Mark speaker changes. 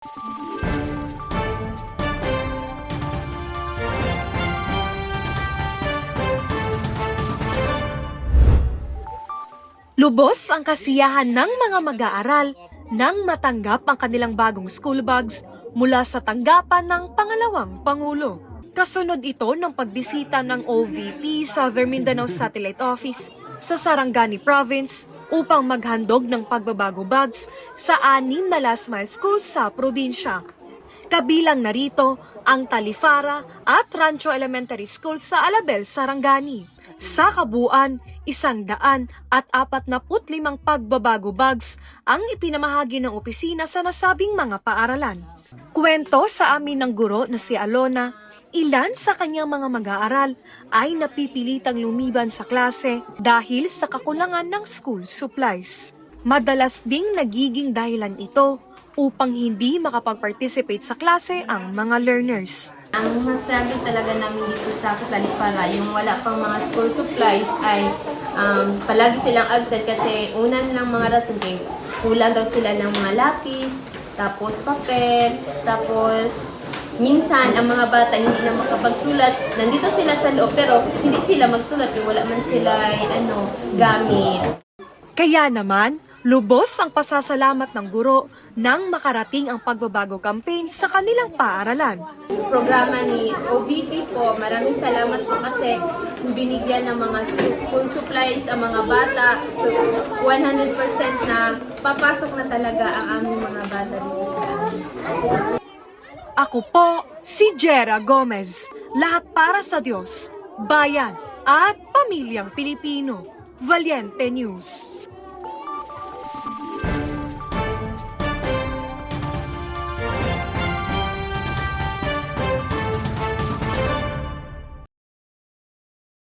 Speaker 1: Lubos ang kasiyahan ng mga mag-aaral nang matanggap ang kanilang bagong school bags mula sa tanggapan ng pangalawang Pangulo. Kasunod ito ng pagbisita ng OVP Southern Mindanao Satellite Office sa Sarangani Province upang maghandog ng pagbabago bags sa 6 na last mile schools sa probinsya. Kabilang narito ang Talifara at Rancho Elementary School sa Alabel, Sarangani. Sa kabuuan, 145 pagbabago bags ang ipinamahagi ng opisina sa nasabing mga paaralan. Kwento sa amin ng guro na si Alona, ilan sa kanyang mga mag-aaral ay napipilitang lumiban sa klase dahil sa kakulangan ng school supplies. Madalas ding nagiging dahilan ito upang hindi makapag-participate sa klase ang mga learners.
Speaker 2: Ang struggle talaga namin dito sa Talifara, yung wala pang mga school supplies ay palagi silang absent kasi una nilang mga rason kulang daw sila ng mga lapis, tapos papel, tapos minsan ang mga bata hindi na makapagsulat. Nandito sila sa loob pero hindi sila magsulat yung wala man sila gamit.
Speaker 1: Kaya naman, lubos ang pasasalamat ng guro nang makarating ang pagbabago campaign sa kanilang paaralan.
Speaker 2: Programa ni OVP po, maraming salamat po kasi binigyan ng mga school supplies ang mga bata. So 100% na papasok na talaga ang aming mga bata dito sa amin.
Speaker 1: Ako po, si Jera Gomez. Lahat para sa Diyos, bayan at pamilyang Pilipino. Valiente News.